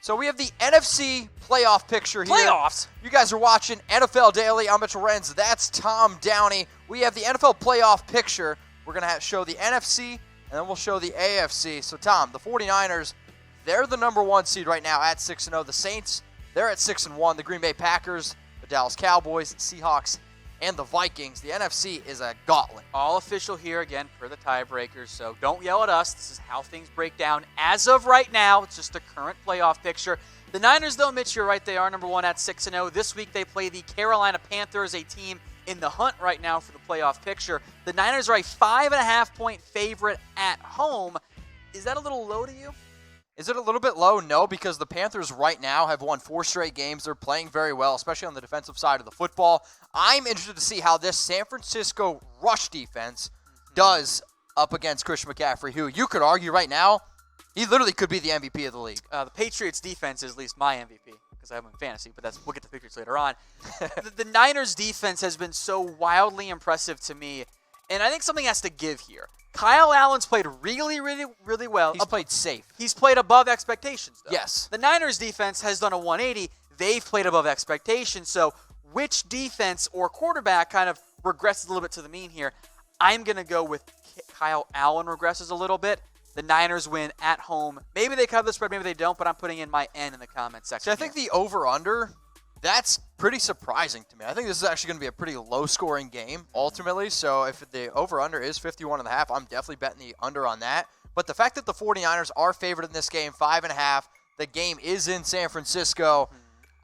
So we have the NFC Playoff Picture here. Playoffs? You guys are watching NFL Daily. I'm Mitchell Renz. That's Tom Downey. We have the NFL Playoff Picture. We're going to show the NFC, and then we'll show the AFC. So, Tom, the 49ers, they're the number 1 seed right now at 6-0. The Saints, they're at 6-1. The Green Bay Packers, the Dallas Cowboys, the Seahawks, and the Vikings. The NFC is a gauntlet. All official here again for the tiebreakers, so don't yell at us. This is how things break down. As of right now, it's just the current playoff picture. The Niners, though, Mitch, you're right, they are number 1 at 6-0. This week they play the Carolina Panthers, a team in the hunt right now for the playoff picture. The Niners are a 5.5-point favorite at home. Is that a little low to you? Is it a little bit low? No, because the Panthers right now have won 4 straight games. They're playing very well, especially on the defensive side of the football. I'm interested to see how this San Francisco rush defense does up against Christian McCaffrey, who you could argue right now, he literally could be the MVP of the league. The Patriots defense is at least my MVP, because I have him in fantasy, but we'll get to the Patriots later on. the Niners defense has been so wildly impressive to me, and I think something has to give here. Kyle Allen's played really, really, really well. He's played safe. He's played above expectations, though. Yes. The Niners defense has done a 180. They've played above expectations. So which defense or quarterback kind of regresses a little bit to the mean here? I'm going to go with Kyle Allen regresses a little bit. The Niners win at home. Maybe they cover the spread, maybe they don't, but I'm putting in my N in the comment section. See, I think the over-under, that's pretty surprising to me. I think this is actually going to be a pretty low-scoring game, ultimately. So if the over-under is 51.5, I'm definitely betting the under on that. But the fact that the 49ers are favored in this game, 5.5, the game is in San Francisco,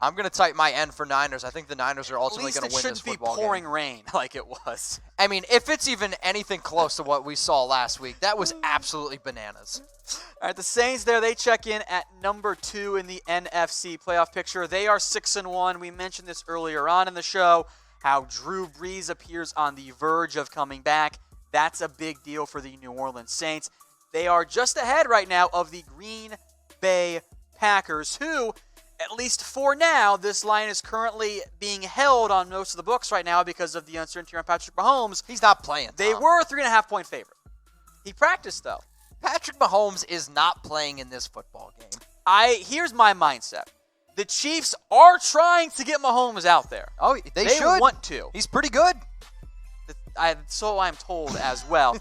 I'm going to type my N for Niners. I think the Niners are ultimately going to win this football game. At least it shouldn't be pouring rain like it was. I mean, if it's even anything close to what we saw last week, that was absolutely bananas. All right, the Saints there, they check in at number 2 in the NFC playoff picture. They are 6-1. We mentioned this earlier on in the show, how Drew Brees appears on the verge of coming back. That's a big deal for the New Orleans Saints. They are just ahead right now of the Green Bay Packers, who, at least for now, this line is currently being held on most of the books right now because of the uncertainty around Patrick Mahomes. He's not playing, Tom. They were a 3.5-point favorite. He practiced, though. Patrick Mahomes is not playing in this football game. Here's my mindset. The Chiefs are trying to get Mahomes out there. Oh, they should. They want to. He's pretty good. So I'm told as well.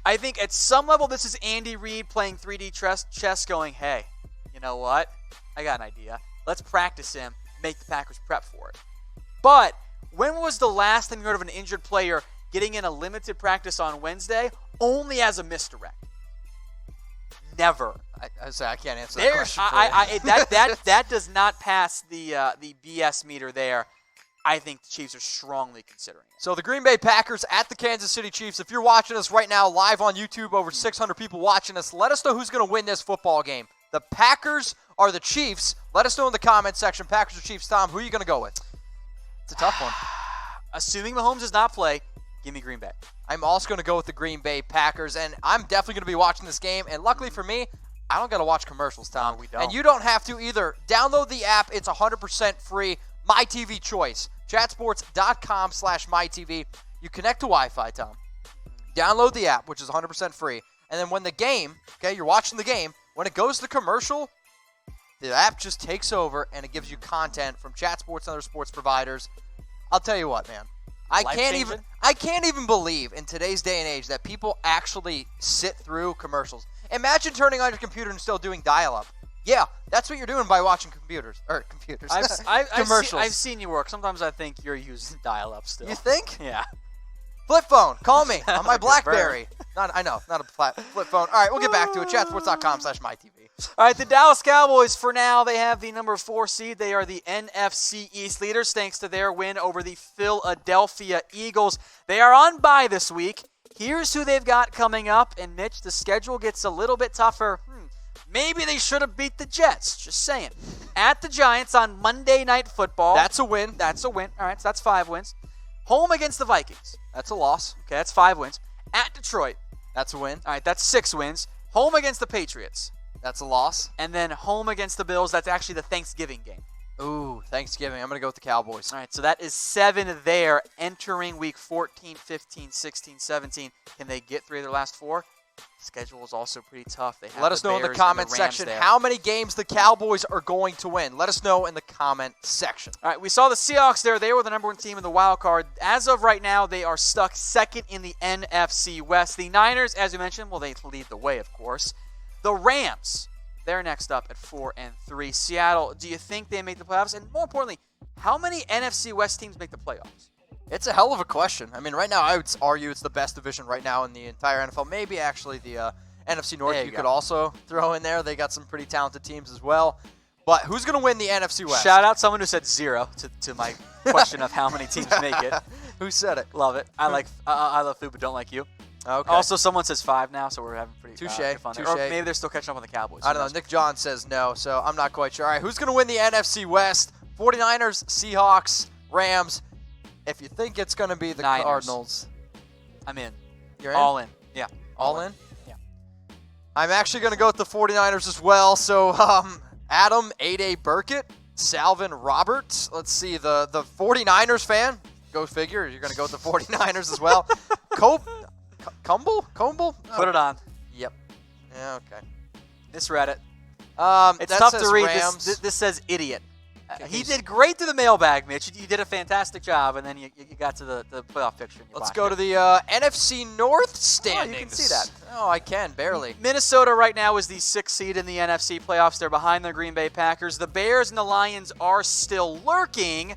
I think at some level this is Andy Reid playing 3D chess going, hey, you know what? I got an idea. Let's practice him, make the Packers prep for it. But when was the last time you heard of an injured player getting in a limited practice on Wednesday only as a misdirect? Never. I can't answer that question. That does not pass the BS meter there. I think the Chiefs are strongly considering it. So the Green Bay Packers at the Kansas City Chiefs. If you're watching us right now live on YouTube, over 600 people watching us, let us know who's going to win this football game. The Packers or the Chiefs? Let us know in the comment section. Packers or Chiefs? Tom, who are you going to go with? It's a tough one. Assuming Mahomes does not play, give me Green Bay. I'm also going to go with the Green Bay Packers, and I'm definitely going to be watching this game. And luckily for me, I don't got to watch commercials, Tom. No, we don't. And you don't have to either. Download the app. It's 100% free. My TV choice. Chatsports.com/mytv. You connect to Wi-Fi, Tom. Download the app, which is 100% free. And then when the game, okay, you're watching the game, when it goes to commercial, the app just takes over and it gives you content from Chat Sports and other sports providers. I'll tell you what, man. I can't even believe in today's day and age that people actually sit through commercials. Imagine turning on your computer and still doing dial-up. Yeah, that's what you're doing by watching computers. Commercials. I've seen you work. Sometimes I think you're using dial-up still. You think? Yeah. Flip phone. Call me on my BlackBerry. Not a flip phone. All right, we'll get back to it. Chatsports.com/mytv. All right, the Dallas Cowboys, for now, they have the number 4 seed. They are the NFC East leaders thanks to their win over the Philadelphia Eagles. They are on bye this week. Here's who they've got coming up. And, Mitch, the schedule gets a little bit tougher. Maybe they should have beat the Jets. Just saying. At the Giants on Monday Night Football. That's a win. That's a win. All right, so that's 5 wins. Home against the Vikings. That's a loss. Okay, that's 5 wins. At Detroit. That's a win. All right, that's 6 wins. Home against the Patriots. That's a loss. And then home against the Bills. That's actually the Thanksgiving game. Ooh, Thanksgiving. I'm going to go with the Cowboys. All right, so that is 7 there entering week 14, 15, 16, 17. Can they get 3 of their last 4? Schedule is also pretty tough. They have Let us know in the comment section how many games the Cowboys are going to win. Let us know in the comment section. All right, we saw the Seahawks there. They were the number 1 team in the wild card. As of right now, they are stuck second in the NFC West. The Niners, as we mentioned, well, they lead the way, of course. The Rams, they're next up at 4-3. Seattle, do you think they make the playoffs? And more importantly, how many NFC West teams make the playoffs? It's a hell of a question. I mean, right now, I would argue it's the best division right now in the entire NFL. Maybe actually the NFC North you could also throw in there. They got some pretty talented teams as well. But who's going to win the NFC West? Shout out someone who said 0 to my question of how many teams make it. Who said it? Love it. I love food, but don't like you. Okay. Also, someone says 5 now, so we're having pretty good fun. Touche. Or maybe they're still catching up on the Cowboys. I don't know. Nick John says no, so I'm not quite sure. All right, who's going to win the NFC West? 49ers, Seahawks, Rams. If you think it's going to be the Niners. Cardinals. I'm in. You're in? All in. Yeah. All in? Yeah. I'm actually going to go with the 49ers as well. So, Adam, 8A Burkett, Salvin Roberts. Let's see, the 49ers fan. Go figure. You're going to go with the 49ers as well. Cumble? Put it on. Yep. Yeah, okay. Misread it. It's that tough says to read. Rams. This says idiot. He did great to the mailbag, Mitch. You did a fantastic job, and then you got to the playoff picture. Let's go to the NFC North standings. Oh, you can see that. Oh, I can, barely. Minnesota right now is the 6th seed in the NFC playoffs. They're behind the Green Bay Packers. The Bears and the Lions are still lurking,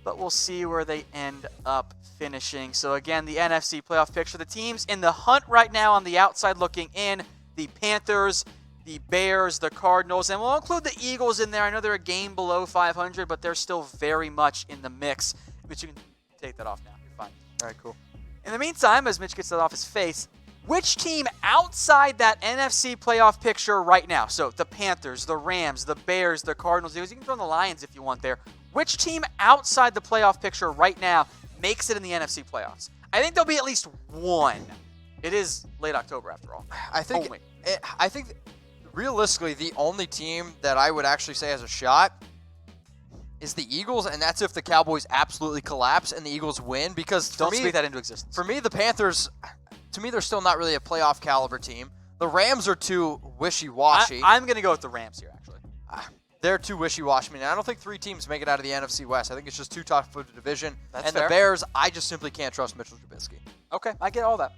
but we'll see where they end up finishing. So, again, the NFC playoff picture. The teams in the hunt right now on the outside looking in, the Panthers, the Bears, the Cardinals, and we'll include the Eagles in there. I know they're a game below 500, but they're still very much in the mix. Mitch, you can take that off now. You're fine. All right, cool. In the meantime, as Mitch gets that off his face, which team outside that NFC playoff picture right now, so the Panthers, the Rams, the Bears, the Cardinals, you can throw in the Lions if you want there, which team outside the playoff picture right now makes it in the NFC playoffs? I think there'll be at least one. It is late October, after all. I think realistically, the only team that I would actually say has a shot is the Eagles, and that's if the Cowboys absolutely collapse and the Eagles win. Because don't speak that into existence. For me, the Panthers, to me, they're still not really a playoff caliber team. The Rams are too wishy-washy. I'm going to go with the Rams here, actually. They're too wishy-washy. I mean, I don't think 3 teams make it out of the NFC West. I think it's just too tough for the division. That's and fair. the Bears, I just simply can't trust Mitchell Trubisky. Okay, I get all that.